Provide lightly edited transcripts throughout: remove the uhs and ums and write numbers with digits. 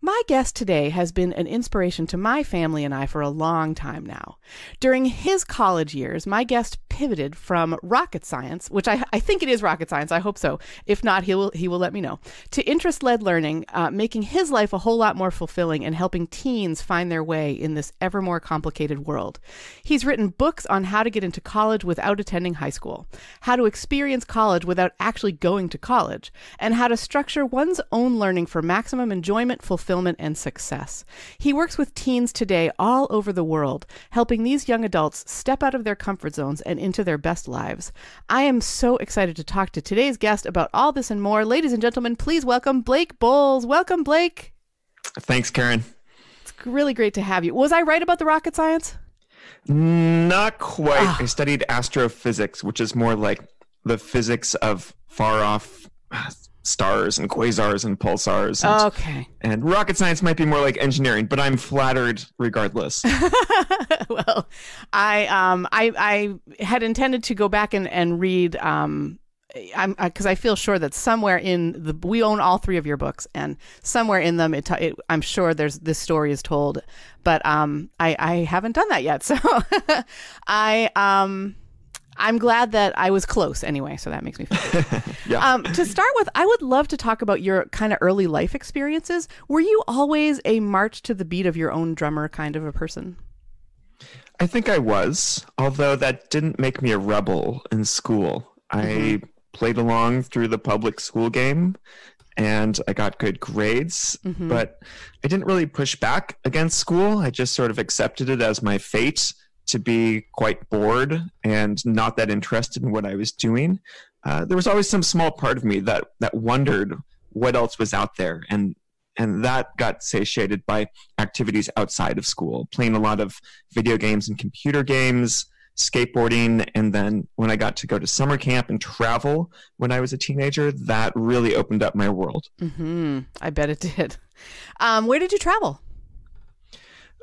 My guest today has been an inspiration to my family and I for a long time now. During his college years, my guest pivoted from rocket science, which I think it is rocket science, I hope so. If not, he will let me know, to interest-led learning, making his life a whole lot more fulfilling and helping teens find their way in this ever more complicated world. He's written books on how to get into college without attending high school, how to experience college without actually going to college, and how to structure one's own learning for maximum enjoyment, fulfillment, and success. He works with teens today all over the world, helping these young adults step out of their comfort zones and into their best lives. I am so excited to talk to today's guest about all this and more. Ladies and gentlemen, please welcome Blake Boles. Welcome, Blake. Thanks, Karen. It's really great to have you. Was I right about the rocket science? Not quite. I studied astrophysics, which is more like the physics of far off stars and quasars and pulsars. And, okay. And rocket science might be more like engineering, but I'm flattered regardless. Well, I had intended to go back and read, because I feel sure that somewhere in we own all three of your books, and somewhere in them, I'm sure this story is told, but I haven't done that yet. So I'm glad that I was close anyway, so that makes me feel good. Yeah. To start with, I would love to talk about your kind of early life experiences. Were you always a march to the beat of your own drummer kind of a person? I think I was, although that didn't make me a rebel in school. I played along through the public school game, and I got good grades, but I didn't really push back against school. I just sort of accepted it as my fate to be quite bored and not that interested in what I was doing. There was always some small part of me that wondered what else was out there, and that got satiated by activities outside of school, playing a lot of video games and computer games, skateboarding, and then when I got to go to summer camp and travel when I was a teenager, that really opened up my world. I bet it did. Where did you travel?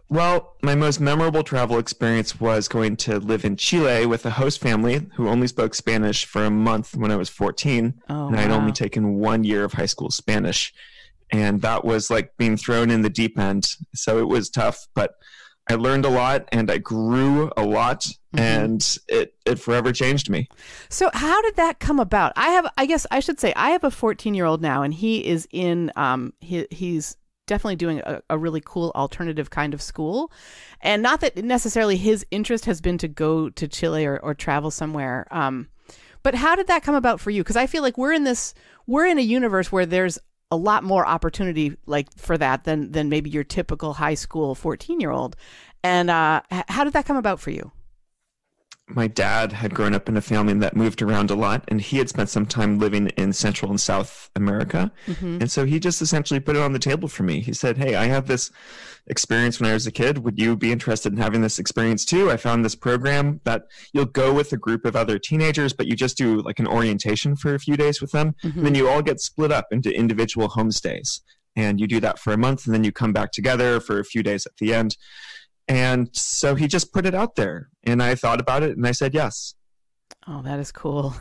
Well, my most memorable travel experience was going to live in Chile with a host family who only spoke Spanish for a month when I was 14. And I'd only taken 1 year of high school Spanish. And that was like being thrown in the deep end. So it was tough, but I learned a lot and I grew a lot, and it forever changed me. So how did that come about? I guess I should say I have a 14-year-old now, and he is in, he's definitely doing a really cool alternative kind of school. And not that necessarily his interest has been to go to Chile or travel somewhere. But how did that come about for you? Because I feel like we're in a universe where there's a lot more opportunity like for that than maybe your typical high school 14-year-old. And how did that come about for you? My dad had grown up in a family that moved around a lot, and he had spent some time living in Central and South America. And so he just essentially put it on the table for me. He said, hey, I have this experience when I was a kid. Would you be interested in having this experience too? I found this program that you'll go with a group of other teenagers, but you just do like an orientation for a few days with them. And then you all get split up into individual homestays. And you do that for a month, and then you come back together for a few days at the end. And so he just put it out there, and I thought about it, and I said yes. Oh, that is cool.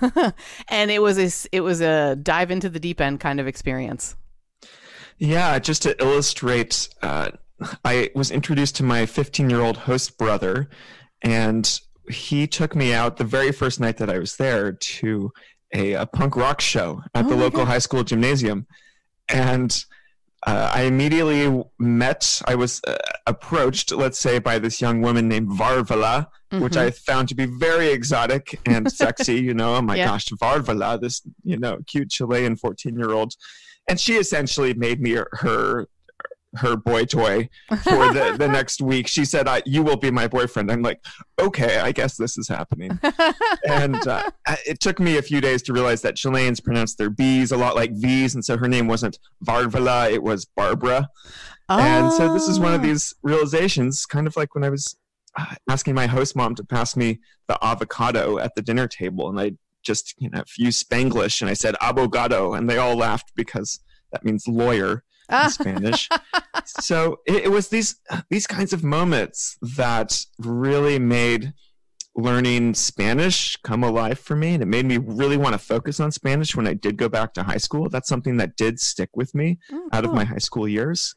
And it was a dive into the deep end kind of experience. Yeah, just to illustrate, I was introduced to my 15-year-old host brother, and he took me out the very first night that I was there to a punk rock show at the local high school gymnasium. And I immediately I was approached, let's say, by this young woman named Varvala, which I found to be very exotic and sexy. Oh my gosh, Varvala, this, cute Chilean 14-year-old. And she essentially made me her boy toy for the next week. She said, you will be my boyfriend. I'm like, okay, I guess this is happening. And it took me a few days to realize that Chileans pronounce their B's a lot like V's. And so her name wasn't Varvala, it was Barbara. And so this is one of these realizations, kind of like when I was asking my host mom to pass me the avocado at the dinner table. And I just, used Spanglish, and I said abogado, and they all laughed because that means lawyer in Spanish. So it was these kinds of moments that really made learning Spanish come alive for me, and it made me really want to focus on Spanish when I did go back to high school. That's something that did stick with me out of my high school years.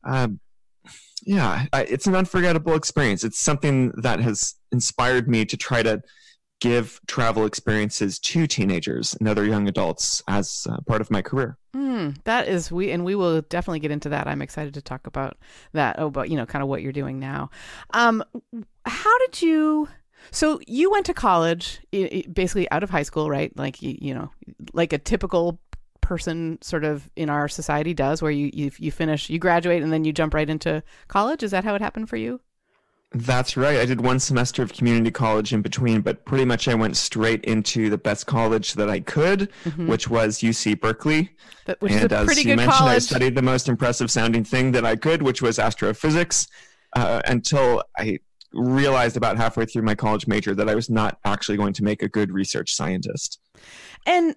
It's an unforgettable experience. It's something that has inspired me to try to give travel experiences to teenagers and other young adults as part of my career. We will definitely get into that. I'm excited to talk about that. About, kind of what you're doing now. So you went to college, basically out of high school, right? Like, like a typical person sort of in our society does, where you finish, you graduate, and then you jump right into college. Is that how it happened for you? That's right. I did one semester of community college in between, but pretty much I went straight into the best college that I could, which was UC Berkeley. Which is a pretty good mentioned, college. I studied the most impressive sounding thing that I could, which was astrophysics, until I realized about halfway through my college major that I was not actually going to make a good research scientist. And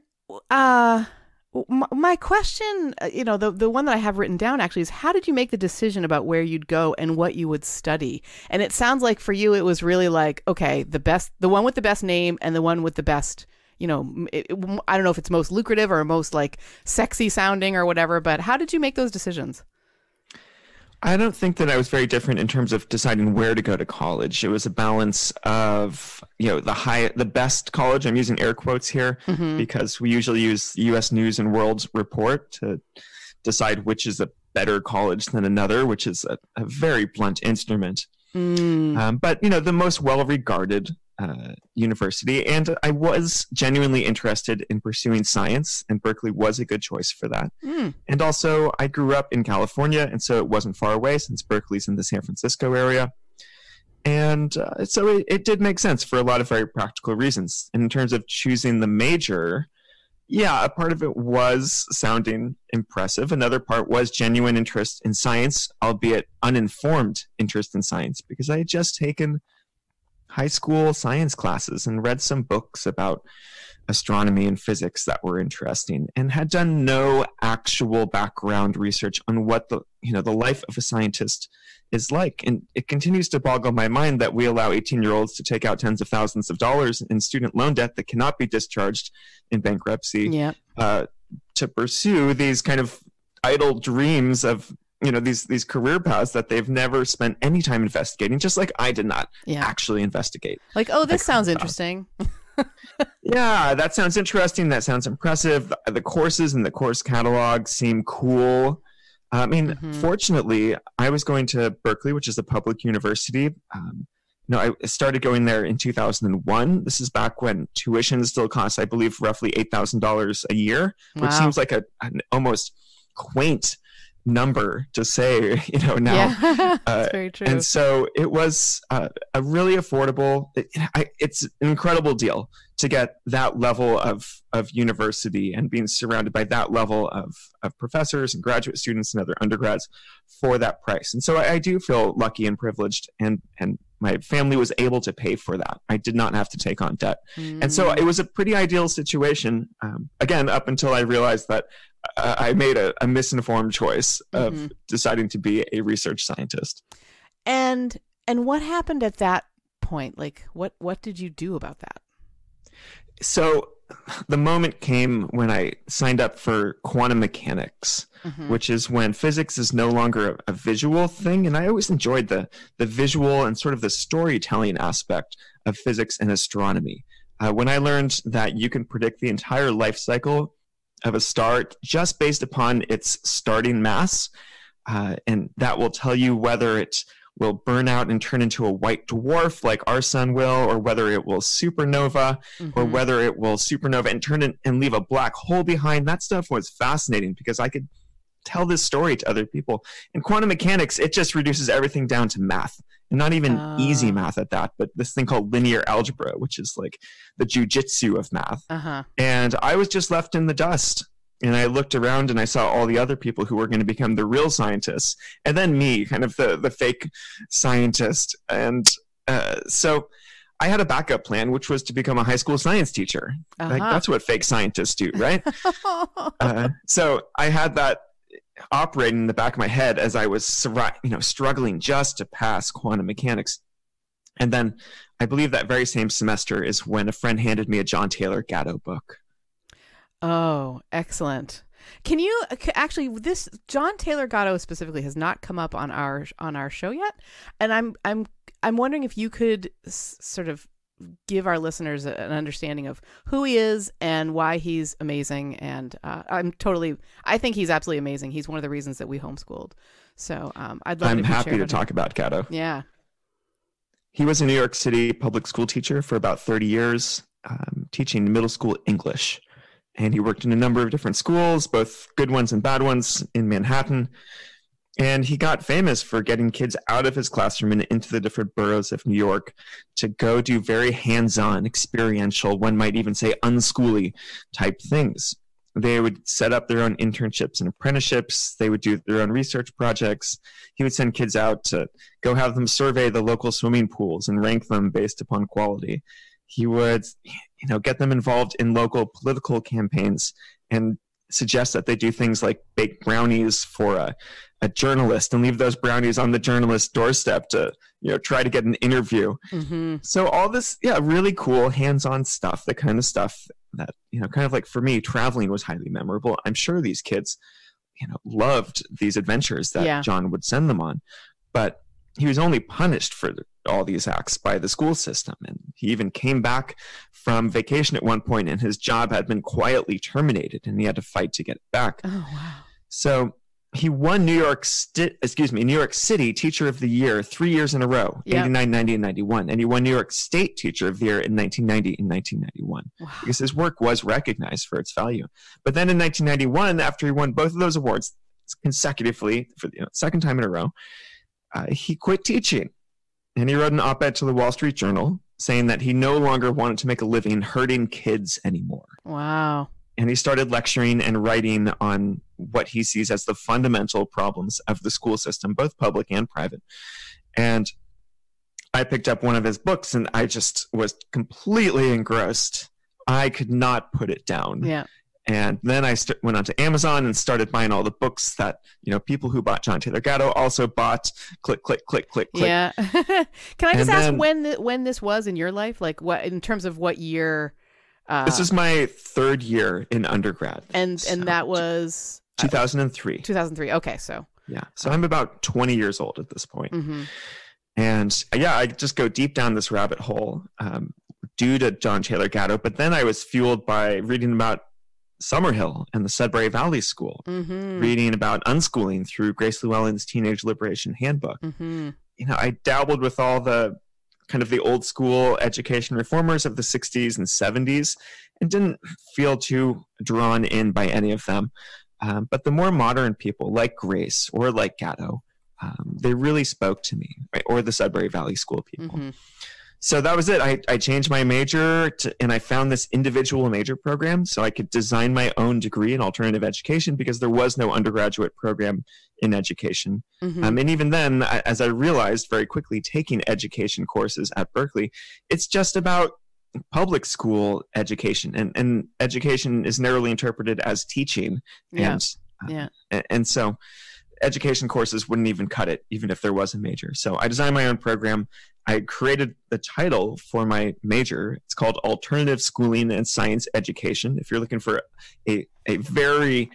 my question, the one that I have written down actually is, how did you make the decision about where you'd go and what you would study? And it sounds like for you, it was really like, okay, the one with the best name and the one with the best, I don't know if it's most lucrative or most like sexy sounding or whatever, but how did you make those decisions? I don't think that I was very different in terms of deciding where to go to college. It was a balance of, the best college. I'm using air quotes here because we usually use U.S. News and World Report to decide which is a better college than another, which is a very blunt instrument. But, the most well-regarded university. And I was genuinely interested in pursuing science, and Berkeley was a good choice for that. And also, I grew up in California, and so it wasn't far away since Berkeley's in the San Francisco area. And so it did make sense for a lot of very practical reasons. And in terms of choosing the major, a part of it was sounding impressive. Another part was genuine interest in science, albeit uninformed interest in science, because I had just taken high school science classes and read some books about astronomy and physics that were interesting, and had done no actual background research on what the life of a scientist is like. And it continues to boggle my mind that we allow 18-year-olds to take out tens of thousands of dollars in student loan debt that cannot be discharged in bankruptcy to pursue these kind of idle dreams of these career paths that they've never spent any time investigating, just like I did not actually investigate. Like, oh, this sounds interesting. Yeah, that sounds interesting. That sounds impressive. The courses in the course catalog seem cool. I mean, fortunately, I was going to Berkeley, which is a public university. I started going there in 2001. This is back when tuition still costs, I believe, roughly $8,000 a year, which seems like an almost quaint number to say, now. Yeah, that's very true. And so it was a really affordable, it's an incredible deal to get that level of university and being surrounded by that level of professors and graduate students and other undergrads for that price. And so I do feel lucky and privileged, and my family was able to pay for that. I did not have to take on debt. And so it was a pretty ideal situation, again, up until I realized that I made a misinformed choice of deciding to be a research scientist. And what happened at that point? Like, what did you do about that? So the moment came when I signed up for quantum mechanics, which is when physics is no longer a visual thing. And I always enjoyed the visual and sort of the storytelling aspect of physics and astronomy. When I learned that you can predict the entire life cycle of a star just based upon its starting mass, and that will tell you whether it will burn out and turn into a white dwarf like our sun will, or whether it will supernova, or whether it will supernova and turn in and leave a black hole behind. That stuff was fascinating because I could tell this story to other people. In quantum mechanics, it just reduces everything down to math, and not even easy math at that, but this thing called linear algebra, which is like the jujitsu of math. And I was just left in the dust. And I looked around and I saw all the other people who were going to become the real scientists, and then me, kind of the fake scientist. And so I had a backup plan, which was to become a high school science teacher. Like, that's what fake scientists do, right? So I had that operating in the back of my head as I was struggling just to pass quantum mechanics. And then I believe that very same semester is when a friend handed me a John Taylor Gatto book. Oh, excellent. Can you actually, this John Taylor Gatto specifically has not come up on our show yet, and I'm wondering if you could sort of give our listeners an understanding of who he is and why he's amazing. And I think he's absolutely amazing. He's one of the reasons that we homeschooled. So I'd love. I'm happy to talk about Gatto. Yeah. He was a New York City public school teacher for about 30 years, teaching middle school English. And he worked in a number of different schools, both good ones and bad ones, in Manhattan. And he got famous for getting kids out of his classroom and into the different boroughs of New York to go do very hands-on, experiential, one might even say unschooly type things. They would set up their own internships and apprenticeships. They would do their own research projects. He would send kids out to go have them survey the local swimming pools and rank them based upon quality. He would, get them involved in local political campaigns and suggest that they do things like bake brownies for a journalist and leave those brownies on the journalist's doorstep to, try to get an interview. Mm-hmm. So all this, really cool hands-on stuff, the kind of stuff that, kind of like for me, traveling was highly memorable. I'm sure these kids, loved these adventures that John would send them on, but he was only punished for all these acts by the school system. And he even came back from vacation at one point and his job had been quietly terminated and he had to fight to get it back. Oh, wow. So he won New York City Teacher of the Year 3 years in a row, 89, 90, and 91. And he won New York State Teacher of the Year in 1990 and 1991. Wow. Because his work was recognized for its value. But then in 1991, after he won both of those awards consecutively for the second time in a row, he quit teaching. And he wrote an op-ed to the Wall Street Journal saying that he no longer wanted to make a living hurting kids anymore. Wow. And he started lecturing and writing on what he sees as the fundamental problems of the school system, both public and private. And I picked up one of his books and I just was completely engrossed. I could not put it down. Yeah. And then I went onto Amazon and started buying all the books that, people who bought John Taylor Gatto also bought. Click, click, click, click, click. Yeah. Can I just ask when this was in your life? Like what, in terms of what year? This is my third year in undergrad. And that was? 2003. 2003. Okay. So. Yeah. So I'm about 20 years old at this point. Mm-hmm. And I just go deep down this rabbit hole due to John Taylor Gatto. But then I was fueled by reading about Summerhill and the Sudbury Valley School, reading about unschooling through Grace Llewellyn's Teenage Liberation Handbook. Mm-hmm. I dabbled with all the kind of the old school education reformers of the 60s and 70s and didn't feel too drawn in by any of them. But the more modern people like Grace or like Gatto, they really spoke to me, right? Or the Sudbury Valley School people. Mm-hmm. So that was it. I changed my major and I found this individual major program so I could design my own degree in alternative education because there was no undergraduate program in education. Mm-hmm. And even then, as I realized very quickly, taking education courses at Berkeley, it's just about public school education. And education is narrowly interpreted as teaching. Yeah. And so education courses wouldn't even cut it, even if there was a major. So I designed my own program. I created the title for my major. It's called Alternative Schooling and Science Education. If you're looking for a very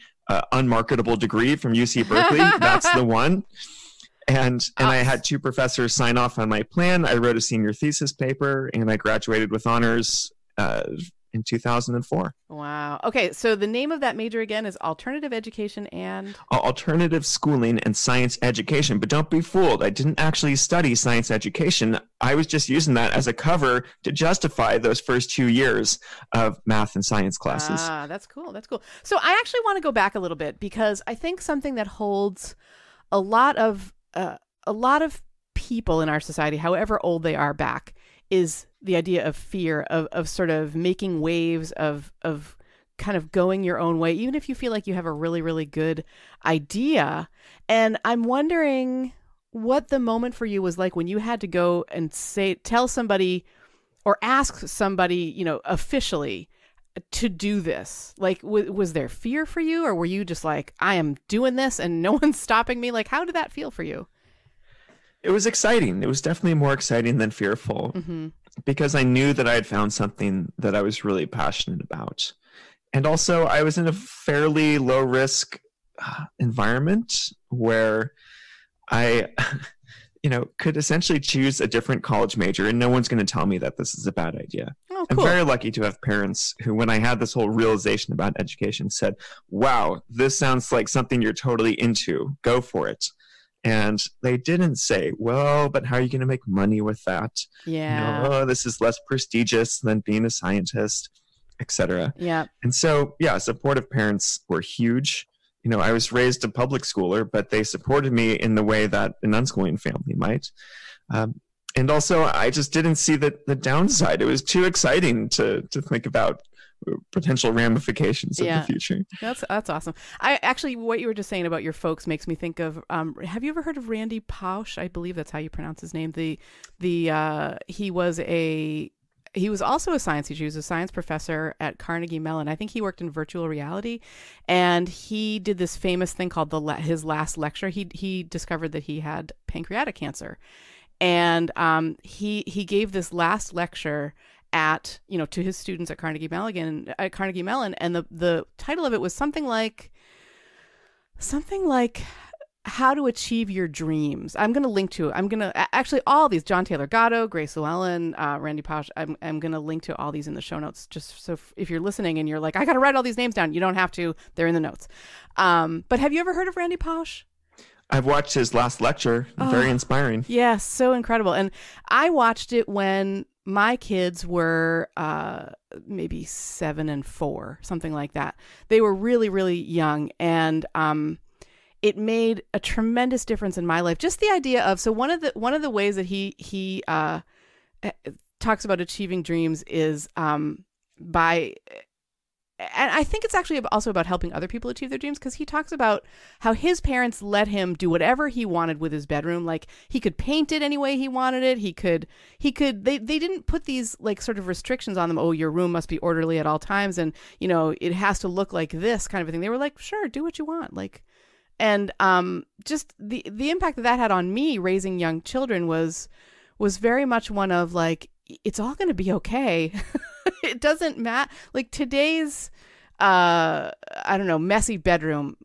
unmarketable degree from UC Berkeley, that's the one. And I had two professors sign off on my plan. I wrote a senior thesis paper, and I graduated with honors in 2004. Wow. Okay, so the name of that major again is Alternative Education and? Alternative Schooling and Science Education. But don't be fooled. I didn't actually study science education. I was just using that as a cover to justify those first 2 years of math and science classes. Ah, that's cool. That's cool. So I actually want to go back a little bit because I think something that holds a lot of people in our society, however old they are, back is the idea of fear of sort of making waves of kind of going your own way, even if you feel like you have a really, really good idea. And I'm wondering what the moment for you was like when you had to go and tell somebody or ask somebody, officially to do this. Like, was there fear for you, or were you just like, I am doing this and no one's stopping me? Like, how did that feel for you? It was exciting. It was definitely more exciting than fearful, because I knew that I had found something that I was really passionate about. And also, I was in a fairly low risk environment where I, could essentially choose a different college major, and no one's going to tell me that this is a bad idea. Oh, cool. I'm very lucky to have parents who, when I had this whole realization about education, said, wow, this sounds like something you're totally into. Go for it. And they didn't say, well, but how are you going to make money with that? Yeah. Oh, this is less prestigious than being a scientist, etc. Yeah. And so, supportive parents were huge. I was raised a public schooler, but they supported me in the way that an unschooling family might. And also, I just didn't see the downside. It was too exciting to think about potential ramifications of the future. That's awesome. I actually, what you were just saying about your folks makes me think of, have you ever heard of Randy Pausch? I believe that's how you pronounce his name. He was also a science teacher. He was a science professor at Carnegie Mellon. I think he worked in virtual reality, and he did this famous thing called his last lecture. He discovered that he had pancreatic cancer, and he gave this last lecture to his students at Carnegie Mellon, and the title of it was something like how to achieve your dreams. I'm going to link to actually all these, John Taylor Gatto, Grace Llewellyn, Randy Pausch. I'm going to link to all these in the show notes, just so if you're listening and you're like, I got to write all these names down, you don't have to, they're in the notes. But have you ever heard of Randy Pausch? I've watched his last lecture. Very inspiring. Yeah, so incredible. And I watched it when my kids were maybe 7 and 4, something like that. They were really, really young, and it made a tremendous difference in my life. Just the idea of, so one of the ways that he talks about achieving dreams is by, and I think it's actually also about helping other people achieve their dreams, because he talks about how his parents let him do whatever he wanted with his bedroom. Like, he could paint it any way he wanted it. They didn't put these like sort of restrictions on them. Oh, your room must be orderly at all times, and it has to look like this kind of a thing. They were like, sure, do what you want. Like, and just the impact that had on me raising young children was very much one of like, it's all going to be okay. It doesn't matter. Like, today's, messy bedroom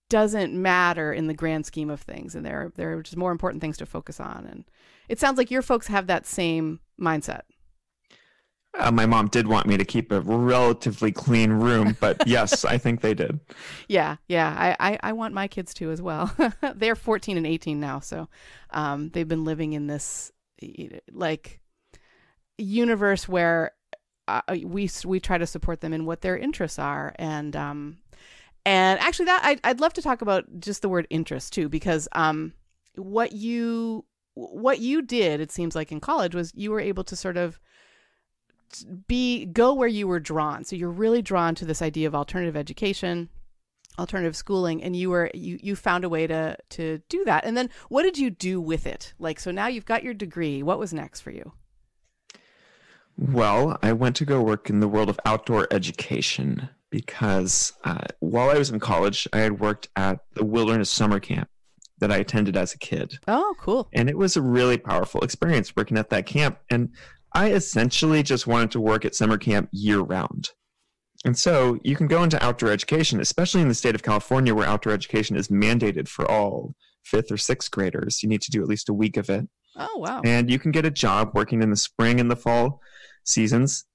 doesn't matter in the grand scheme of things. And there are just more important things to focus on. And it sounds like your folks have that same mindset. My mom did want me to keep a relatively clean room, but yes, I think they did. Yeah. I want my kids to as well. They're 14 and 18 now. So they've been living in this like universe where we try to support them in what their interests are. And actually that I'd love to talk about just the word interest too, because what you did, it seems like in college, was you were able to sort of go where you were drawn. So you're really drawn to this idea of alternative education, alternative schooling, and you found a way to do that. And then what did you do with it? Like, so now you've got your degree. What was next for you? Well, I went to go work in the world of outdoor education because while I was in college, I had worked at the wilderness summer camp that I attended as a kid. Oh, cool. And it was a really powerful experience working at that camp. And I essentially just wanted to work at summer camp year round. And so you can go into outdoor education, especially in the state of California, where outdoor education is mandated for all 5th or 6th graders. You need to do at least a week of it. Oh, wow. And you can get a job working in the spring and the fall seasons,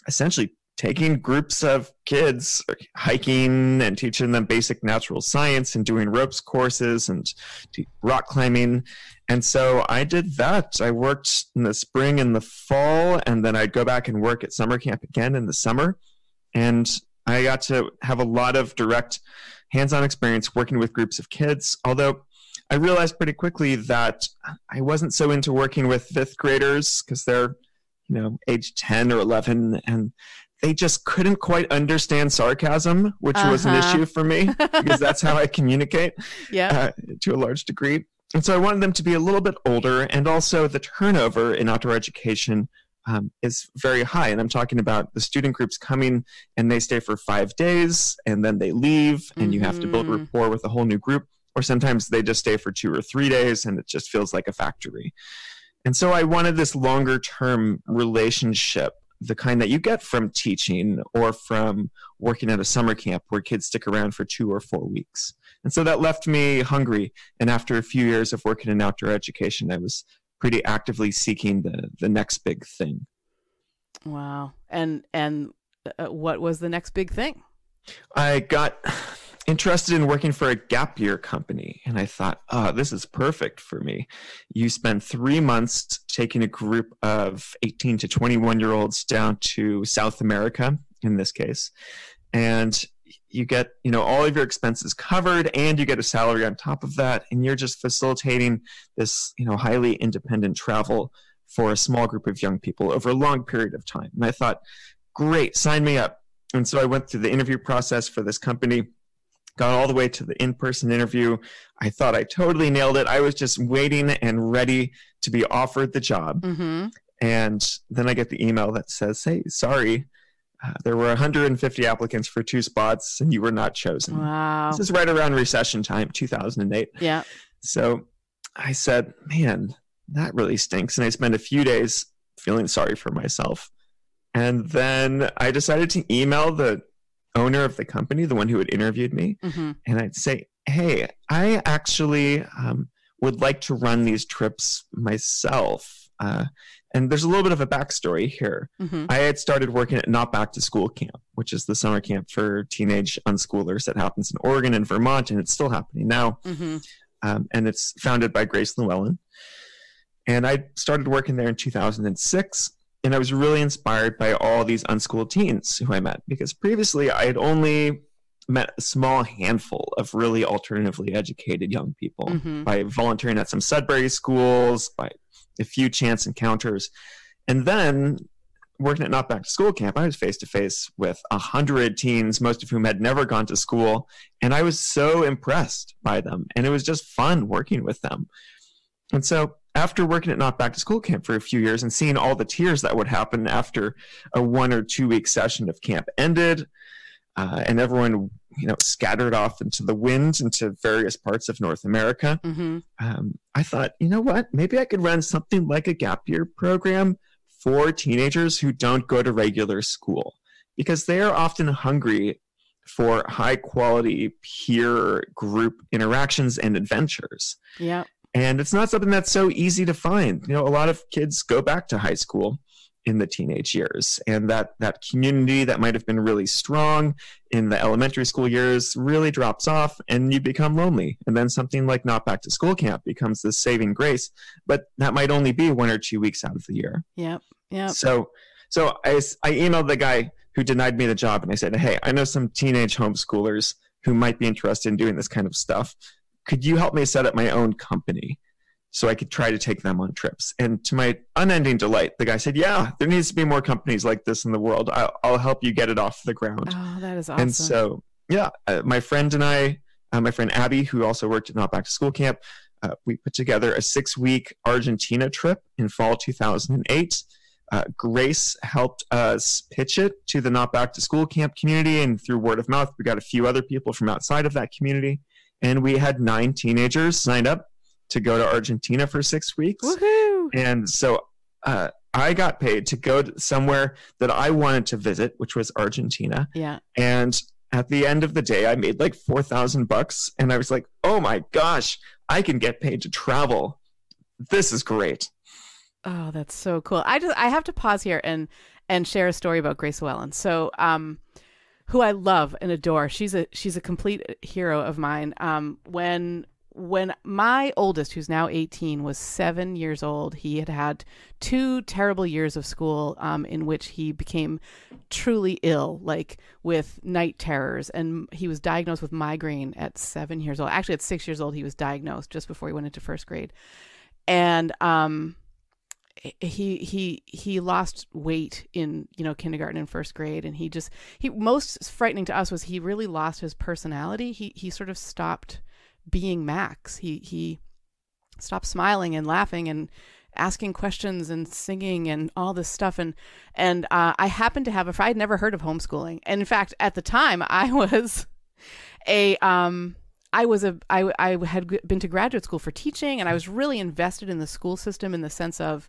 essentially taking groups of kids hiking and teaching them basic natural science and doing ropes courses and rock climbing. And so I did that. I worked in the spring and the fall, and then I'd go back and work at summer camp again in the summer. And I got to have a lot of direct hands-on experience working with groups of kids, although I realized pretty quickly that I wasn't so into working with 5th graders because they're, age 10 or 11, and they just couldn't quite understand sarcasm, which was an issue for me because that's how I communicate to a large degree. And so I wanted them to be a little bit older, and also the turnover in outdoor education is very high. And I'm talking about the student groups coming and they stay for 5 days and then they leave, and you have to build rapport with a whole new group. Or sometimes they just stay for 2 or 3 days and it just feels like a factory. And so I wanted this longer term relationship the kind that you get from teaching or from working at a summer camp where kids stick around for 2 or 4 weeks. And so that left me hungry. And after a few years of working in outdoor education, I was pretty actively seeking the next big thing. Wow. And what was the next big thing? I got interested in working for a gap year company. And I thought, oh, this is perfect for me. You spend 3 months taking a group of 18 to 21-year-olds down to South America, in this case. And you get, all of your expenses covered, and you get a salary on top of that. And you're just facilitating this, highly independent travel for a small group of young people over a long period of time. And I thought, great, sign me up. And so I went through the interview process for this company, got all the way to the in-person interview. I thought I totally nailed it. I was just waiting and ready to be offered the job. Mm-hmm. And then I get the email that says, hey, sorry, there were 150 applicants for 2 spots and you were not chosen. Wow. This is right around recession time, 2008. Yeah. So I said, man, that really stinks. And I spent a few days feeling sorry for myself. And then I decided to email the owner of the company, the one who had interviewed me, mm-hmm. and I'd say, hey, I actually would like to run these trips myself. And there's a little bit of a backstory here. Mm-hmm. I had started working at Not Back to School Camp, which is the summer camp for teenage unschoolers that happens in Oregon and Vermont, and it's still happening now. Mm-hmm. And it's founded by Grace Llewellyn. And I started working there in 2006. And I was really inspired by all these unschooled teens who I met, because previously I had only met a small handful of really alternatively educated young people mm-hmm. by volunteering at some Sudbury schools, by a few chance encounters. And then working at Not Back to School Camp, I was face to face with 100 teens, most of whom had never gone to school. And I was so impressed by them. And it was just fun working with them. And so after working at Not Back to School Camp for a few years and seeing all the tears that would happen after a 1 or 2 week session of camp ended, and everyone, scattered off into the wind into various parts of North America, mm-hmm. I thought, you know what? Maybe I could run something like a gap year program for teenagers who don't go to regular school, because they are often hungry for high quality peer group interactions and adventures. Yeah. And it's not something that's so easy to find. A lot of kids go back to high school in the teenage years, and that community that might have been really strong in the elementary school years really drops off, and you become lonely. And then something like Not Back to School Camp becomes this saving grace, but that might only be 1 or 2 weeks out of the year. Yep. Yep. So I emailed the guy who denied me the job, and I said, hey, I know some teenage homeschoolers who might be interested in doing this kind of stuff. Could you help me set up my own company so I could try to take them on trips? And to my unending delight, the guy said, yeah, there needs to be more companies like this in the world. I'll help you get it off the ground. Oh, that is awesome. And so, my friend and I, my friend Abby, who also worked at Not Back to School Camp, we put together a 6-week Argentina trip in fall 2008. Grace helped us pitch it to the Not Back to School Camp community, and through word of mouth, we got a few other people from outside of that community. And we had 9 teenagers signed up to go to Argentina for 6 weeks. Woohoo! And so I got paid to go somewhere that I wanted to visit, which was Argentina. Yeah. And at the end of the day, I made like $4,000. And I was like, oh my gosh, I can get paid to travel. This is great. Oh, that's so cool. I have to pause here and share a story about Grace Llewellyn. So, who I love and adore. She's a complete hero of mine. When my oldest, who's now 18, was 7 years old, he had 2 terrible years of school in which he became truly ill, like with night terrors. And he was diagnosed with migraine at 7 years old. Actually, at 6 years old, he was diagnosed just before he went into first grade. And he lost weight in kindergarten and first grade, and he most frightening to us was he really lost his personality. He sort of stopped being Max. He stopped smiling and laughing and asking questions and singing and all this stuff. And I happened to have I'd never heard of homeschooling, and in fact at the time I was I had been to graduate school for teaching, and I was really invested in the school system in the sense of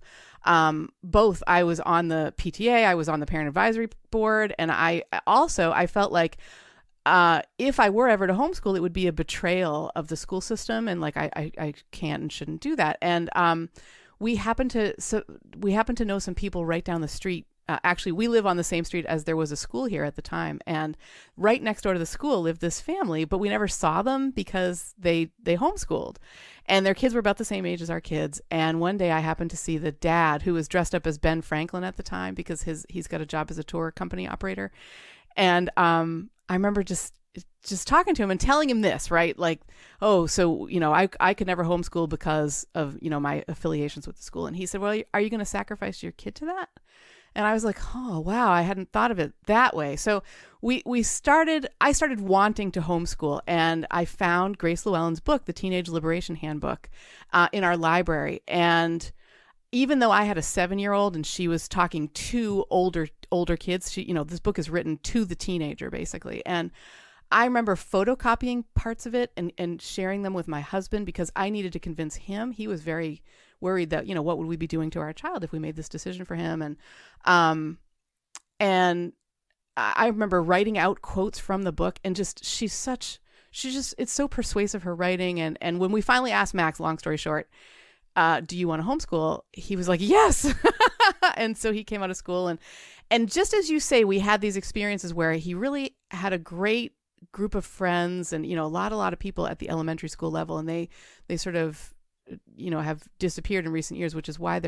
both. I was on the PTA, I was on the parent advisory board, and I felt like if I were ever to homeschool, it would be a betrayal of the school system, and like I can't and shouldn't do that. And we happen to know some people right down the street. Actually, we live on the same street as there was a school here at the time, and right next door to the school lived this family, but we never saw them because they homeschooled, and their kids were about the same age as our kids. And one day I happened to see the dad, who was dressed up as Ben Franklin at the time because he's got a job as a tour company operator, and I remember just talking to him and telling him this, right? Like, oh, so, I could never homeschool because of, my affiliations with the school. And he said, well, are you going to sacrifice your kid to that? And I was like, oh, wow, I hadn't thought of it that way. So I started wanting to homeschool, and I found Grace Llewellyn's book, The Teenage Liberation Handbook, in our library. And even though I had a 7-year-old and she was talking to older kids, this book is written to the teenager, basically. And I remember photocopying parts of it and sharing them with my husband because I needed to convince him. He was very worried that, what would we be doing to our child if we made this decision for him? And I remember writing out quotes from the book, and it's so persuasive, her writing. And when we finally asked Max, long story short, do you want to homeschool? He was like, yes. And so he came out of school, and just as you say, we had these experiences where he really had a great group of friends and, a lot of people at the elementary school level. And they sort of, have disappeared in recent years, which is why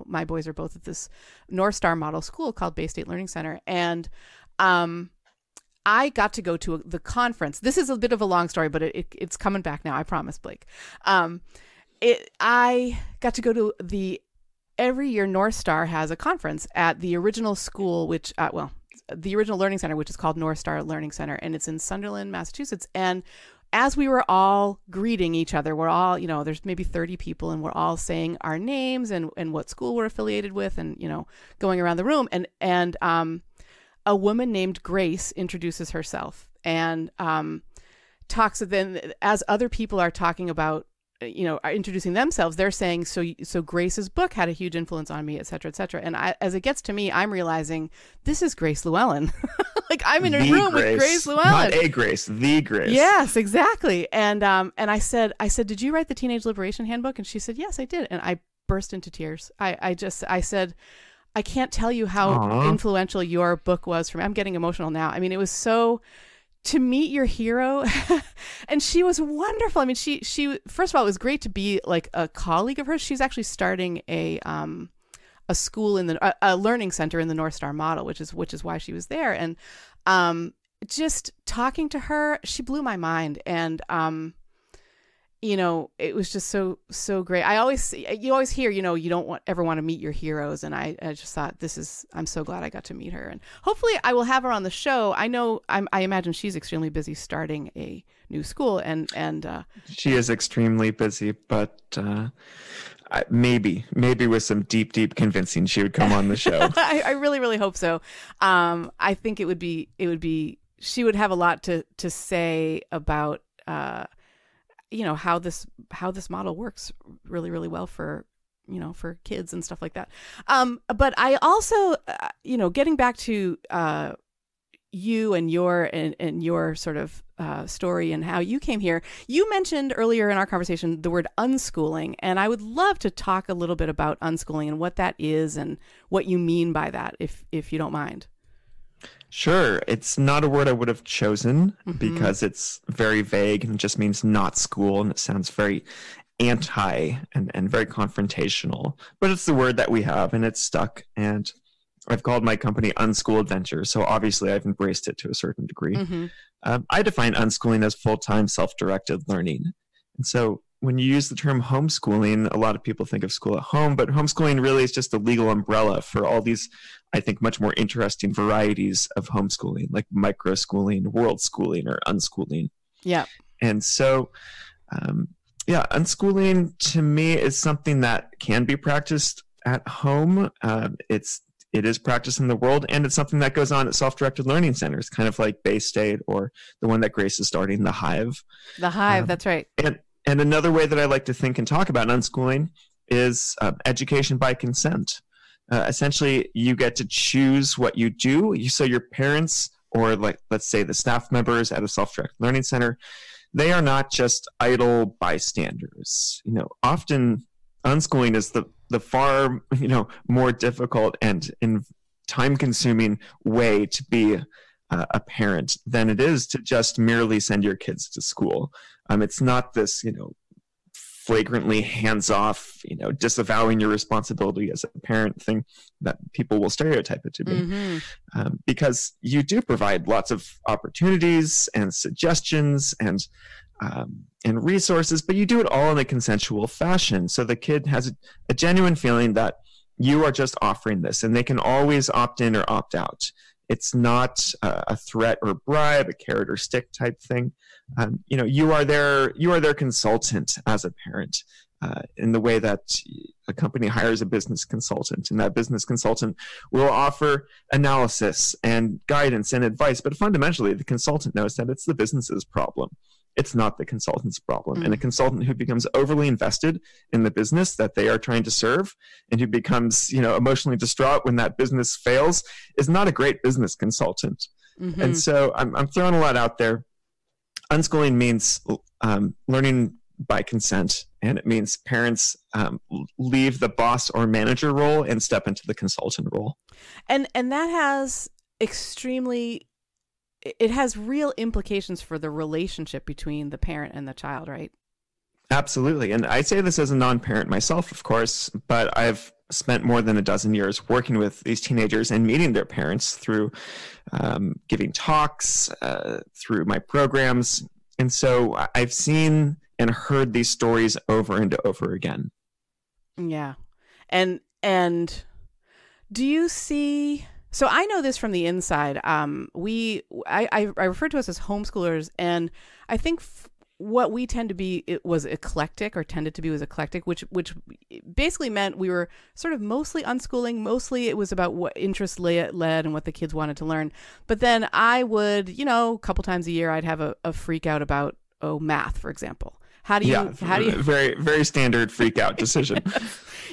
my boys are both at this North Star model school called Bay State Learning Center. And I got to go to the conference. This is a bit of a long story, but it's coming back now. I promise, Blake. I got to go to every year North Star has a conference at the original school, which, the original learning center, which is called North Star Learning Center, and it's in Sunderland, Massachusetts. And as we were all greeting each other, we're all, there's maybe 30 people, and we're all saying our names and what school we're affiliated with, and, going around the room. And a woman named Grace introduces herself and talks. Then as other people are talking about, are introducing themselves, they're saying, so Grace's book had a huge influence on me, et cetera, et cetera. And as it gets to me, I'm realizing this is Grace Llewellyn. Like, I'm in a room with Grace Llewellyn. Not a Grace, the Grace. Yes, exactly. And I said, did you write the Teenage Liberation Handbook? And she said, yes, I did. And I burst into tears. I said, I can't tell you how influential your book was for me. I'm getting emotional now. I mean, it was so... to meet your hero. And she was wonderful. I mean, she first of all, it was great to be like a colleague of hers. She's actually starting a school in a learning center in the North Star model, which is why she was there. And just talking to her, she blew my mind. And it was just so great. You always hear, you don't ever want to meet your heroes. And I just thought, I'm so glad I got to meet her. And hopefully I will have her on the show. I imagine she's extremely busy starting a new school, and she is extremely busy, but maybe with some deep convincing, she would come on the show. I really, really hope so. I think it would be, she would have a lot to say about, how this model works really, really well for kids and stuff like that. But I also, getting back to you and your sort of story and how you came here, you mentioned earlier in our conversation the word unschooling, and I would love to talk a little bit about unschooling and what that is and what you mean by that, if you don't mind. Sure. It's not a word I would have chosen because it's very vague and just means not school, and it sounds very anti and very confrontational. But it's the word that we have, and it's stuck. And I've called my company Unschool Adventure, so obviously I've embraced it to a certain degree. I define unschooling as full-time self-directed learning. And so when you use the term homeschooling, a lot of people think of school at home, but homeschooling really is just a legal umbrella for all these, I think, much more interesting varieties of homeschooling, like microschooling, world schooling, or unschooling. Yeah. And so, unschooling to me is something that can be practiced at home. It's it is practiced in the world, and it's something that goes on at self-directed learning centers, kind of like Bay State or the one that Grace is starting, the Hive. The Hive, that's right. And another way that I like to think and talk about unschooling is education by consent. Essentially, you get to choose what you do. So your parents, or like, let's say the staff members at a self-directed learning center, they are not just idle bystanders. Often unschooling is the far, more difficult and time-consuming way to be a parent than it is to just merely send your kids to school. It's not this, flagrantly hands-off, disavowing your responsibility as a parent thing that people will stereotype it to be. Because you do provide lots of opportunities and suggestions and resources, but you do it all in a consensual fashion. So the kid has a genuine feeling that you are just offering this, and they can always opt in or opt out. It's not a threat or bribe, a carrot or stick type thing. You are their consultant as a parent, in the way that a company hires a business consultant, and that business consultant will offer analysis and guidance and advice. But fundamentally, the consultant knows that it's the business's problem. It's not the consultant's problem. And a consultant who becomes overly invested in the business that they are trying to serve, and who becomes, emotionally distraught when that business fails, is not a great business consultant. And so I'm throwing a lot out there. Unschooling means learning by consent, and it means parents leave the boss or manager role and step into the consultant role. And that has it has real implications for the relationship between the parent and the child, right? Absolutely. And I say this as a non-parent myself, of course, but I've spent more than a dozen years working with these teenagers and meeting their parents through giving talks, through my programs. And so I've seen and heard these stories over and over again. Yeah. And do you see... So I know this from the inside. I refer to us as homeschoolers, and I think what we tend to be, it was eclectic, or tended to be was eclectic, which basically meant we were sort of mostly unschooling. Mostly it was about what interests led and what the kids wanted to learn. But then I would, a couple times a year, I'd have a freak out about math, for example. How do you very, very standard freak out decision.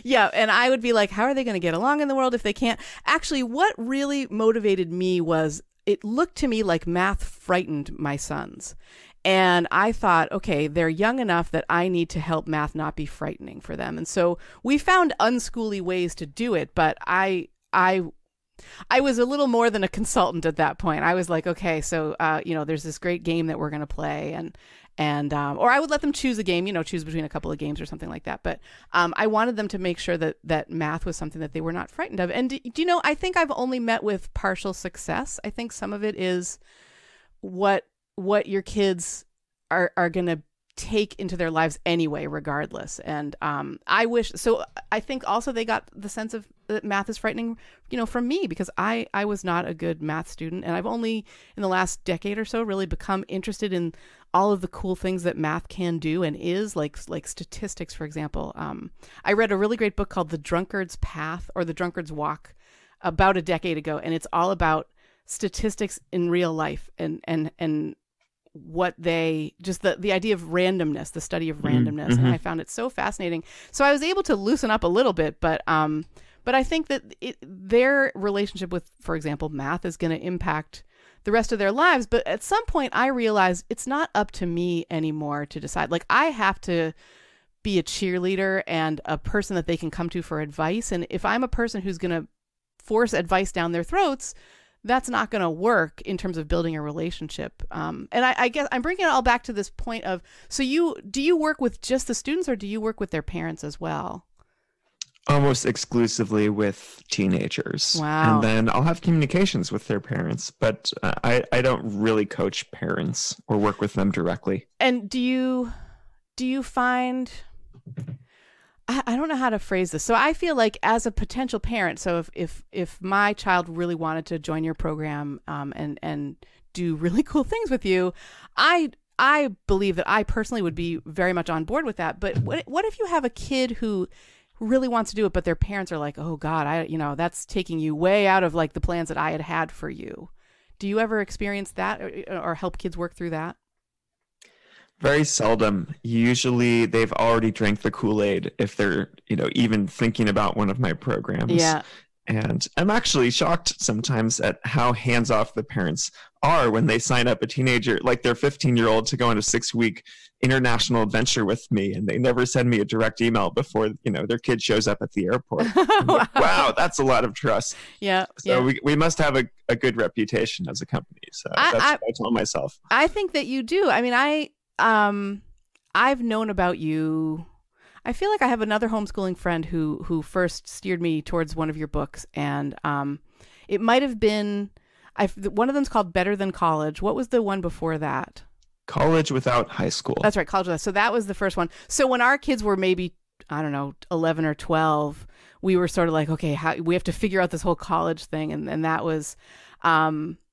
Yeah. And I would be like, how are they going to get along in the world if they can't? Actually, what really motivated me was it looked to me like math frightened my sons. And I thought, okay, they're young enough that I need to help math not be frightening for them. And so we found unschooly ways to do it. But I was a little more than a consultant at that point. I was like, okay, so, there's this great game that we're going to play, or I would let them choose a game, choose between a couple of games or something like that. But I wanted them to make sure that math was something that they were not frightened of. And I think I've only met with partial success. I think some of it is what your kids are going to take into their lives anyway, regardless. And I think also they got the sense of that math is frightening, from me, because I was not a good math student. And I've only in the last decade or so really become interested in all of the cool things that math can do and is, like statistics, for example. I read a really great book called The Drunkard's Path, or The Drunkard's Walk, about a decade ago. And it's all about statistics in real life and what the idea of randomness, the study of randomness. Mm-hmm. And I found it so fascinating. So I was able to loosen up a little bit, but I think that their relationship with, for example, math is going to impact the rest of their lives. But at some point I realized it's not up to me anymore to decide. Like, I have to be a cheerleader and a person that they can come to for advice. And if I'm a person who's going to force advice down their throats, that's not going to work in terms of building a relationship. And I guess I'm bringing it all back to this point of, so do you work with just the students, or do you work with their parents as well? Almost exclusively with teenagers. Wow. And then I'll have communications with their parents, but I don't really coach parents or work with them directly. And do you find... I don't know how to phrase this. So I feel like, as a potential parent, so if my child really wanted to join your program and do really cool things with you, I believe that I personally would be very much on board with that. But what if you have a kid who who really wants to do it, but their parents are like, oh God, that's taking you way out of like the plans that I had for you. Do you ever experience that or help kids work through that? Very seldom. Usually they've already drank the Kool-Aid if they're, even thinking about one of my programs. Yeah. And I'm actually shocked sometimes at how hands-off the parents are when they sign up a teenager, like their 15-year-old, to go on a 6-week international adventure with me, and they never send me a direct email before, their kid shows up at the airport. Wow, that's a lot of trust. Yeah. So we must have a good reputation as a company. So that's what I told myself. I think that you do. I mean, I've known about you. I feel like I have another homeschooling friend who first steered me towards one of your books, and it might have been one of them's called Better Than College. What was the one before that? College Without High School. That's right, College Without. So that was the first one. So when our kids were maybe, I don't know, 11 or 12, we were sort of like, okay, we have to figure out this whole college thing, and that was a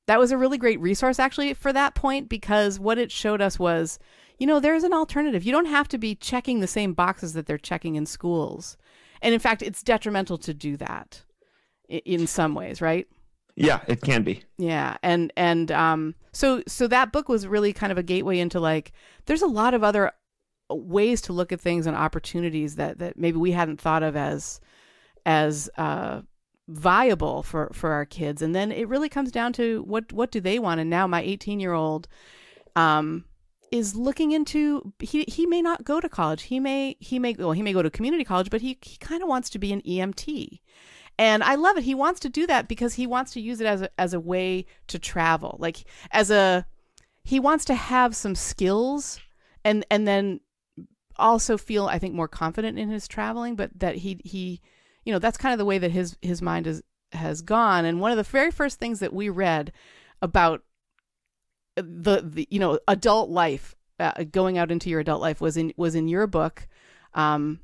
really great resource actually for that point, because what it showed us was, there's an alternative. You don't have to be checking the same boxes that they're checking in schools. And in fact, it's detrimental to do that in some ways, right? Yeah, it can be. Yeah. So that book was really kind of a gateway into like, there's a lot of other ways to look at things and opportunities that maybe we hadn't thought of as viable for our kids. And then it really comes down to what do they want? And now my 18-year-old, is looking into, he may not go to college. He may go to community college, but he kind of wants to be an EMT. And I love it. He wants to do that because he wants to use it as a way to travel. Like he wants to have some skills and then also feel, I think, more confident in his traveling, but that he that's kind of the way that his mind has gone. And one of the very first things that we read about the adult life, going out into your adult life was in your book about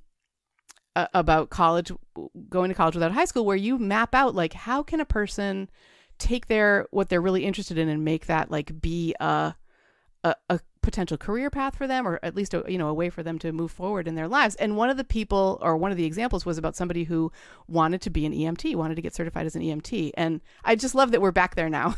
going to college without high school, where you map out like how can a person take what they're really interested in and make that like be a potential career path for them, or at least a way for them to move forward in their lives. And one of the examples was about somebody who wanted to be an EMT, wanted to get certified as an EMT. And I just love that we're back there now.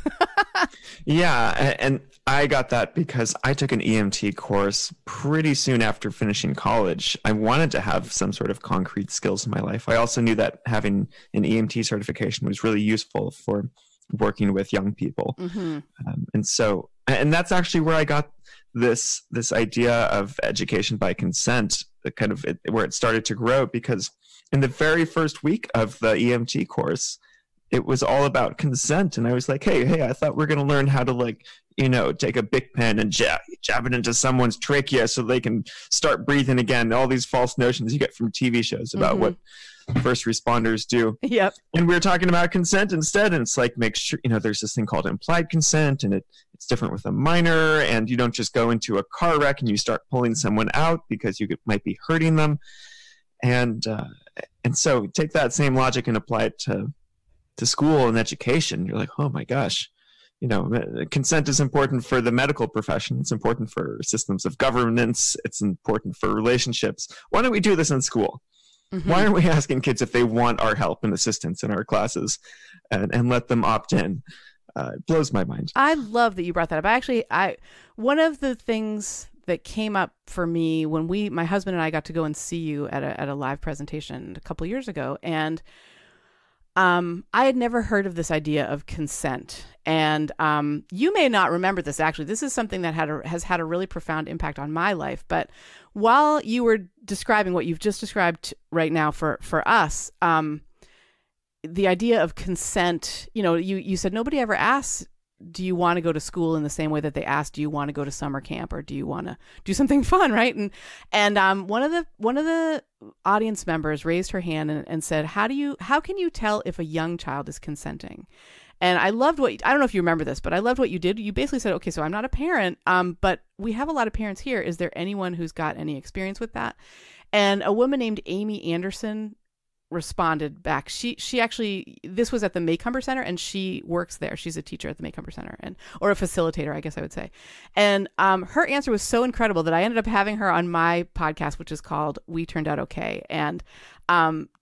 Yeah. And I got that because I took an EMT course pretty soon after finishing college. I wanted to have some sort of concrete skills in my life. I also knew that having an EMT certification was really useful for working with young people. Mm-hmm. And that's actually where I got this idea of education by consent, where it started to grow, because in the very first week of the EMT course, it was all about consent. And I was like, hey, I thought we're going to learn how to take a Bic pen and jab it into someone's trachea so they can start breathing again. All these false notions you get from TV shows about what first responders do. Yep. And we were talking about consent instead. And it's like, make sure, there's this thing called implied consent, and it's different with a minor, and you don't just go into a car wreck and you start pulling someone out because you might be hurting them. And so take that same logic and apply it to school and education. You're like, oh my gosh, consent is important for the medical profession. It's important for systems of governance. It's important for relationships. Why don't we do this in school? Mm-hmm. Why aren't we asking kids if they want our help and assistance in our classes and let them opt in? It blows my mind. I love that you brought that up. Actually, one of the things that came up for me when my husband and I got to go and see you at a live presentation a couple years ago, and I had never heard of this idea of consent. And you may not remember this, actually. This is something that has had a really profound impact on my life. But while you were describing what you've just described right now for us, the idea of consent, you said nobody ever asks, do you want to go to school in the same way that they asked, do you want to go to summer camp, or do you want to do something fun, right? And one of the audience members raised her hand and said, how can you tell if a young child is consenting? And I loved I don't know if you remember this, but I loved what you did. You basically said, okay, so I'm not a parent, but we have a lot of parents here. Is there anyone who's got any experience with that? And a woman named Amy Anderson responded back. She actually, this was at the Maycomber Center, and she works there. She's a teacher at the Maycomber Center, or a facilitator, I guess I would say. And her answer was so incredible that I ended up having her on my podcast, which is called We Turned Out Okay. And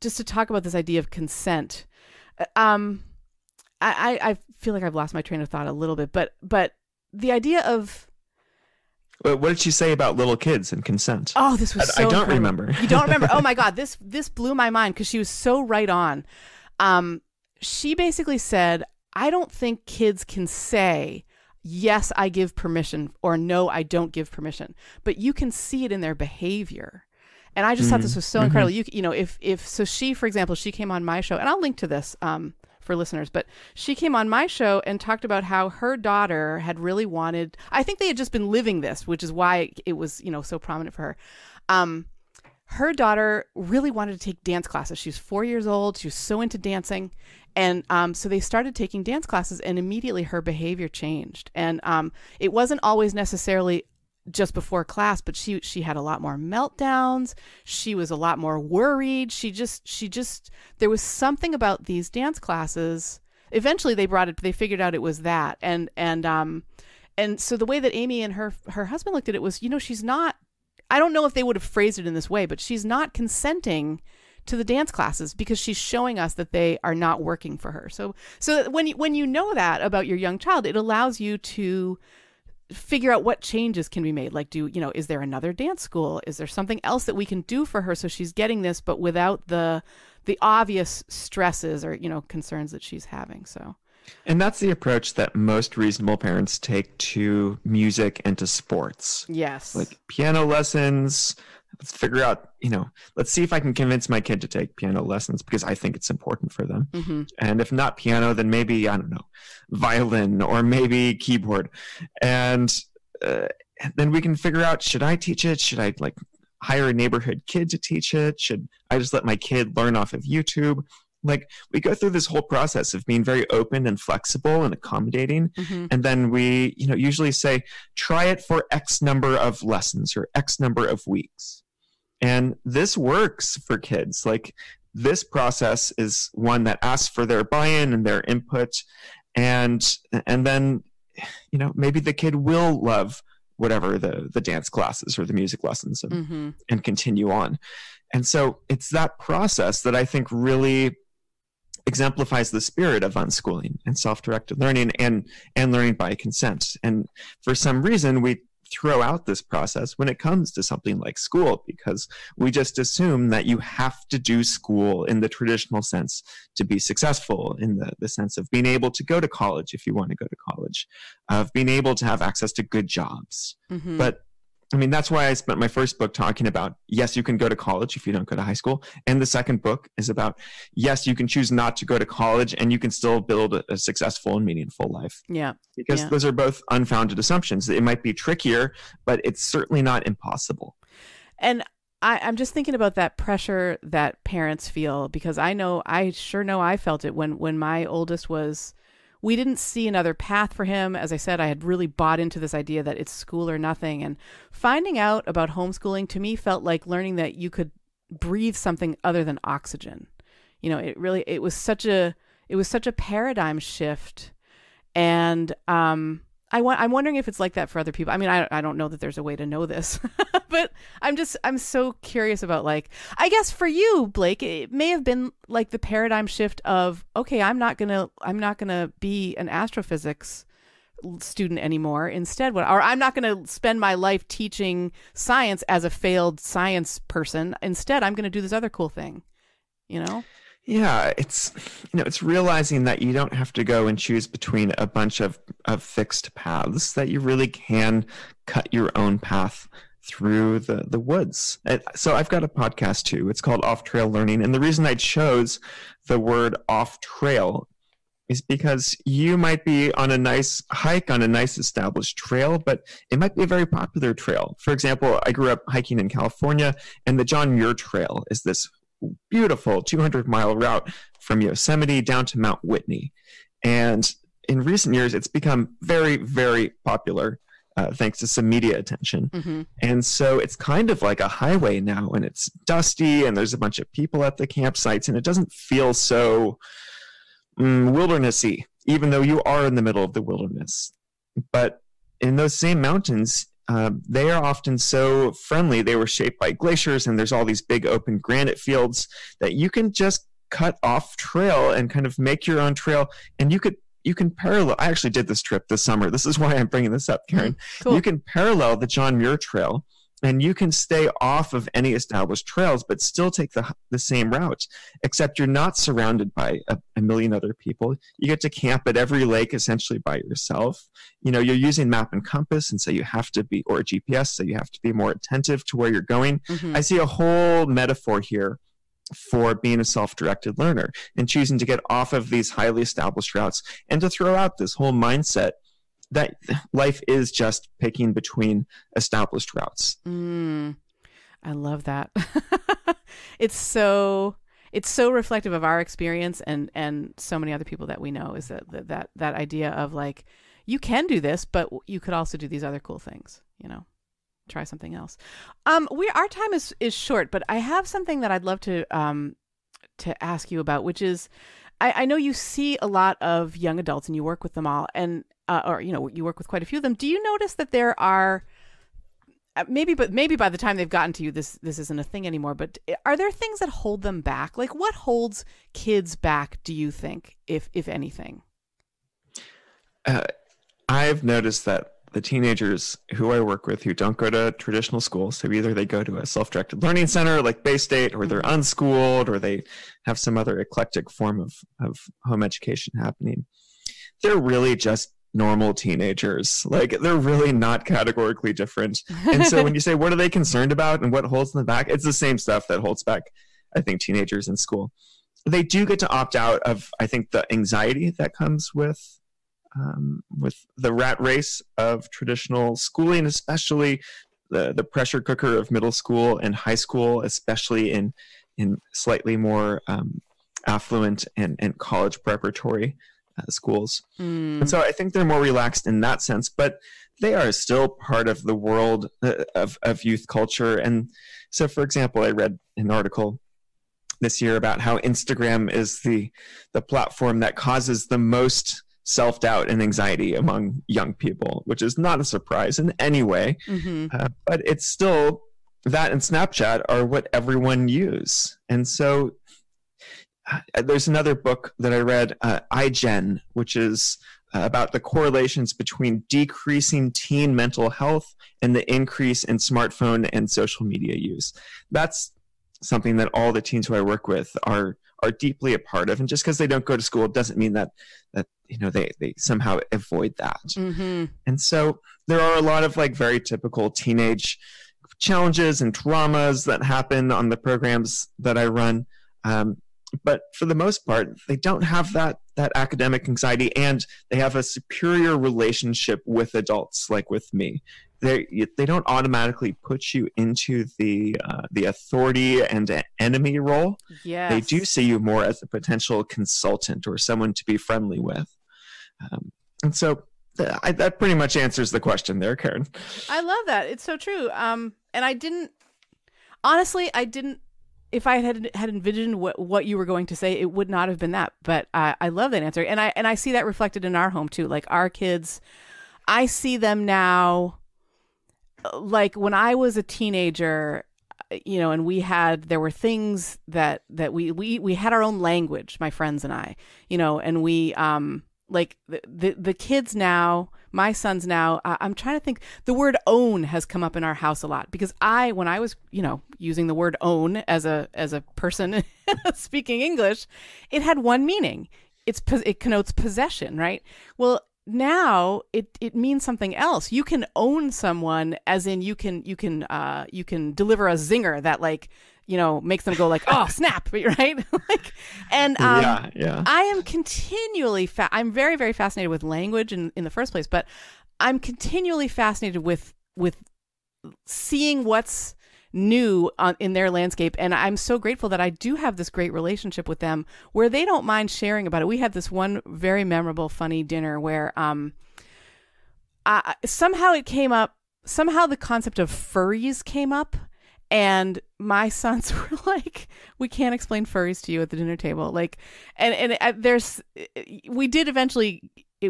just to talk about this idea of consent. I feel like I've lost my train of thought a little bit, but the idea of, what did she say about little kids and consent? Oh, this was so I don't incredible. remember. You don't remember? Oh my God, this blew my mind because she was so right on. She basically said, I don't think kids can say, yes, I give permission, or no, I don't give permission, but you can see it in their behavior. And I just thought this was so incredible. You know, so she, for example, she came on my show, and I'll link to this for listeners, but she came on my show and talked about how her daughter had really wanted, I think they had just been living this, which is why it was, you know, so prominent for her. Her daughter really wanted to take dance classes. She's 4 years old. She was so into dancing. And so they started taking dance classes, and immediately her behavior changed. And it wasn't always necessarily just before class, but she had a lot more meltdowns. She was a lot more worried. She just there was something about these dance classes. Eventually they figured out it was that. And so the way that Amy and her husband looked at it was, you know, she's not, I don't know if they would have phrased it in this way, but she's not consenting to the dance classes because she's showing us that they are not working for her. So when you know that about your young child, it allows you to figure out what changes can be made. Like, is there another dance school? Is there something else that we can do for her so she's getting this, but without the obvious stresses or, you know, concerns that she's having? So, and that's the approach that most reasonable parents take to music and to sports. Yes. Like piano lessons. Let's figure out, you know, let's see if I can convince my kid to take piano lessons because I think it's important for them. Mm-hmm. And if not piano, then maybe, I don't know, violin or maybe keyboard. And then we can figure out, should I teach it? Should I hire a neighborhood kid to teach it? Should I just let my kid learn off of YouTube? Like, we go through this whole process of being very open and flexible and accommodating. Mm-hmm. And then we, you know, usually say, try it for X number of lessons or X number of weeks. And this works for kids. Like, this process is one that asks for their buy-in and their input. And then, you know, maybe the kid will love whatever the dance classes or the music lessons and continue on. And so it's that process that I think really exemplifies the spirit of unschooling and self-directed learning and learning by consent. And for some reason, we throw out this process when it comes to something like school, because we just assume that you have to do school in the traditional sense to be successful, in the sense of being able to go to college if you want to go to college, of being able to have access to good jobs. Mm-hmm. But I mean, that's why I spent my first book talking about, yes, you can go to college if you don't go to high school. And the second book is about, yes, you can choose not to go to college and you can still build a successful and meaningful life. Yeah. Because those are both unfounded assumptions. It might be trickier, but it's certainly not impossible. And I'm just thinking about that pressure that parents feel, because I sure know I felt it when my oldest was, we didn't see another path for him. As I said, I had really bought into this idea that it's school or nothing. And finding out about homeschooling to me felt like learning that you could breathe something other than oxygen. You know, it was such a paradigm shift. And I'm wondering if it's like that for other people. I mean, I don't know that there's a way to know this, but I'm so curious about, like, I guess for you, Blake, it may have been like the paradigm shift of, okay, I'm not gonna be an astrophysics student anymore. Instead, or I'm not gonna spend my life teaching science as a failed science person. Instead, I'm gonna do this other cool thing, you know? Yeah, it's realizing that you don't have to go and choose between a bunch of fixed paths, that you really can cut your own path through the woods. So I've got a podcast too. It's called Off Trail Learning. And the reason I chose the word off trail is because you might be on a nice hike on a nice established trail, but it might be a very popular trail. For example, I grew up hiking in California, and the John Muir Trail is this beautiful 200-mile route from Yosemite down to Mount Whitney. And in recent years, it's become very, very popular. thanks to some media attention. Mm-hmm. And so it's kind of like a highway now, and it's dusty, and there's a bunch of people at the campsites, and it doesn't feel so wildernessy, even though you are in the middle of the wilderness. But in those same mountains, they are often so friendly. They were shaped by glaciers, and there's all these big open granite fields that you can just cut off trail and kind of make your own trail. And you can parallel. I actually did this trip this summer. This is why I'm bringing this up, Karen. Cool. You can parallel the John Muir Trail, and you can stay off of any established trails, but still take the same route, except you're not surrounded by a million other people. You get to camp at every lake essentially by yourself. You're using map and compass, and so you have to be, or GPS, so you have to be more attentive to where you're going. Mm-hmm. I see a whole metaphor here for being a self-directed learner and choosing to get off of these highly established routes and to throw out this whole mindset that life is just picking between established routes. I love that. It's so reflective of our experience and so many other people that we know, is that idea of like, you can do this, but you could also do these other cool things, try something else. Our time is short, but I have something that I'd love to ask you about, which is, I know you see a lot of young adults and you work with them all, and you work with quite a few of them. Do you notice that there are maybe by the time they've gotten to you, this isn't a thing anymore, but are there things that hold them back? Like, what holds kids back, do you think, if anything? I've noticed that the teenagers who I work with who don't go to traditional schools, so either they go to a self-directed learning center like Bay State, or they're unschooled, or they have some other eclectic form of home education happening, they're really just normal teenagers. Like, they're really not categorically different. And so when you say, what are they concerned about and what holds them back? It's the same stuff that holds back, I think, teenagers in school. They do get to opt out of, I think, the anxiety that comes with the rat race of traditional schooling, especially the pressure cooker of middle school and high school, especially in slightly more affluent and college preparatory schools. And so I think they're more relaxed in that sense, but they are still part of the world of youth culture. And so, for example, I read an article this year about how Instagram is the platform that causes the most self-doubt and anxiety among young people, which is not a surprise in any way. But it's still, that and Snapchat are what everyone use. And so there's another book that I read, iGen, which is about the correlations between decreasing teen mental health and the increase in smartphone and social media use. That's something that all the teens who I work with are deeply a part of. And just because they don't go to school doesn't mean that they somehow avoid that. And so there are a lot of like very typical teenage challenges and traumas that happen on the programs that I run. But for the most part, they don't have that academic anxiety, and they have a superior relationship with adults, like with me. They don't automatically put you into the authority and enemy role. Yes. They do see you more as a potential consultant or someone to be friendly with. And so that pretty much answers the question there, Karen. I love that. It's so true. And I didn't, if I had envisioned what you were going to say, it would not have been that. But I love that answer. And I see that reflected in our home too. Like, our kids, I see them now, like when I was a teenager, and there were things that we had our own language, my friends and I, and we, like the kids now, my sons now, I'm trying to think, the word own has come up in our house a lot, because when I was, using the word own as a person speaking English, it had one meaning. It connotes possession, right? Well, now it means something else. You can own someone, as in you can deliver a zinger that, like, makes them go like, oh, snap, right? I am continually I'm very, very fascinated with language in the first place, but I'm continually fascinated with seeing what's new in their landscape. And I'm so grateful that I do have this great relationship with them where they don't mind sharing about it. We had this one very memorable, funny dinner where somehow it came up. Somehow the concept of furries came up, and my sons were like, "We can't explain furries to you at the dinner table." Like, it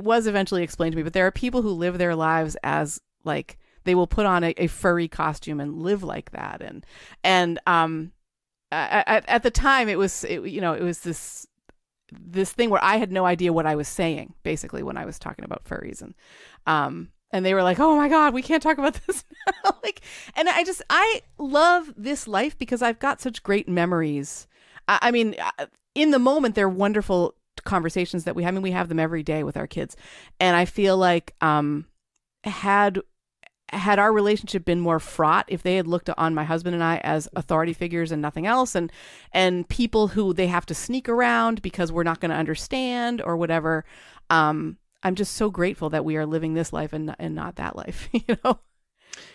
was eventually explained to me, but there are people who live their lives as like they will put on a furry costume and live like that, and at the time it was this thing where I had no idea what I was saying basically when I was talking about furries, and they were like, "Oh my God, we can't talk about this now." Like, and I love this life because I've got such great memories. I mean, in the moment, they're wonderful conversations that we have. I mean, we have them every day with our kids. And I feel like, had our relationship been more fraught, if they had looked on my husband and I as authority figures and nothing else, and people who they have to sneak around because we're not going to understand or whatever, I'm just so grateful that we are living this life and not that life, you know?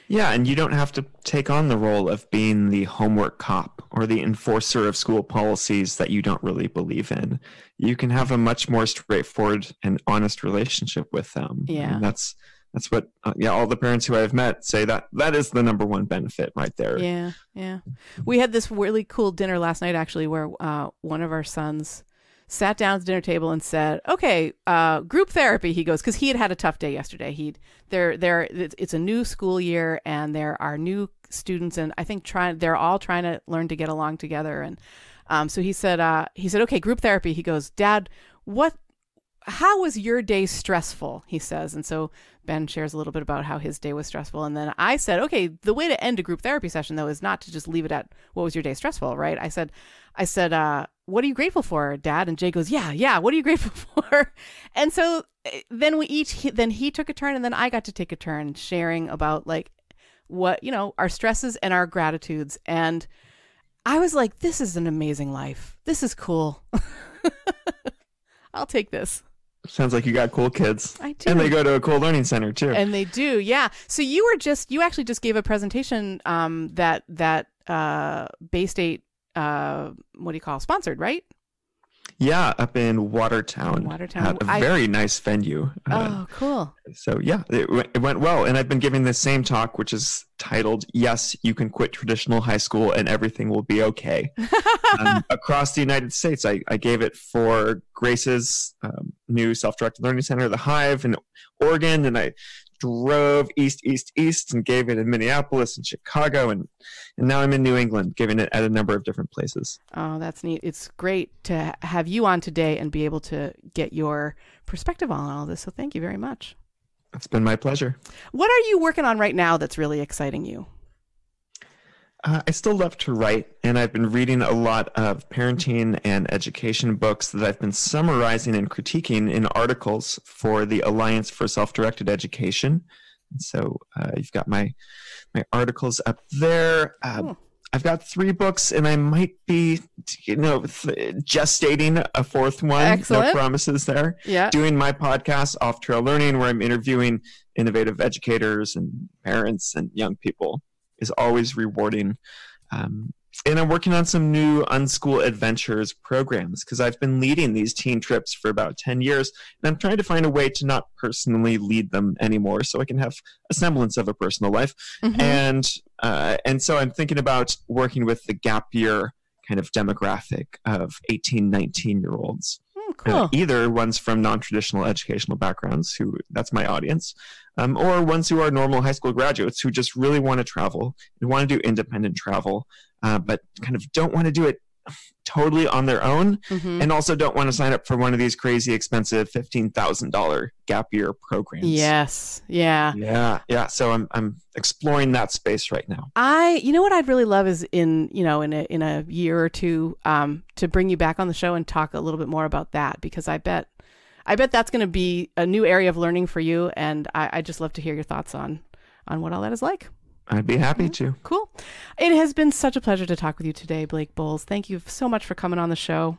Yeah, and you don't have to take on the role of being the homework cop or the enforcer of school policies that you don't really believe in. You can have a much more straightforward and honest relationship with them. Yeah. And that's what, all the parents who I've met say that is the number one benefit right there. Yeah, yeah. We had this really cool dinner last night, actually, where one of our sons sat down at the dinner table and said, "Okay, group therapy." He goes, because he had a tough day yesterday. It's a new school year and there are new students, and I think they're all trying to learn to get along together. And so he said, "Okay, group therapy." He goes, "Dad, how was your day stressful?" He says. And so Ben shares a little bit about how his day was stressful. And then I said, "Okay, the way to end a group therapy session, though, is not to just leave it at what was your day stressful, right?" I said, "What are you grateful for, Dad?" And Jay goes, yeah. What are you grateful for? And so then he took a turn, and then I got to take a turn sharing about like what, our stresses and our gratitudes. And I was like, this is an amazing life. This is cool. I'll take this. Sounds like you got cool kids. I do. And they go to a cool learning center too. And they do, yeah. So you actually just gave a presentation that Bay State, sponsored, right? Yeah, up in Watertown. At a very nice venue. Oh, cool. So yeah, it went well. And I've been giving this same talk, which is titled, "Yes, You Can Quit Traditional High School and Everything Will Be Okay." Across the United States. I gave it for Grace's new self-directed learning center, The Hive in Oregon. And I drove east and gave it in Minneapolis and Chicago. And now I'm in New England, giving it at a number of different places. Oh, that's neat. It's great to have you on today and be able to get your perspective on all this. So thank you very much. It's been my pleasure. What are you working on right now that's really exciting you? I still love to write, and I've been reading a lot of parenting and education books that I've been summarizing and critiquing in articles for the Alliance for Self-Directed Education. And so you've got my articles up there. Cool. I've got 3 books, and I might be, gestating a 4th one. Excellent. No promises there. Yeah. Doing my podcast, Off Trail Learning, where I'm interviewing innovative educators and parents and young people, is always rewarding. And I'm working on some new Unschool Adventures programs because I've been leading these teen trips for about 10 years, and I'm trying to find a way to not personally lead them anymore so I can have a semblance of a personal life. Mm-hmm. And so I'm thinking about working with the gap year kind of demographic of 18, 19-year-olds. Cool. Either ones from non-traditional educational backgrounds, that's my audience, or ones who are normal high school graduates who just really want to travel and want to do independent travel, but kind of don't want to do it totally on their own, mm-hmm. and also don't want to sign up for one of these crazy expensive $15,000 gap year programs. Yes. Yeah. Yeah. So I'm exploring that space right now. What I'd really love is in a year or two, to bring you back on the show and talk a little bit more about that, because I bet that's going to be a new area of learning for you. And I just love to hear your thoughts on what all that is like. I'd be happy to. Cool. It has been such a pleasure to talk with you today, Blake Boles. Thank you so much for coming on the show.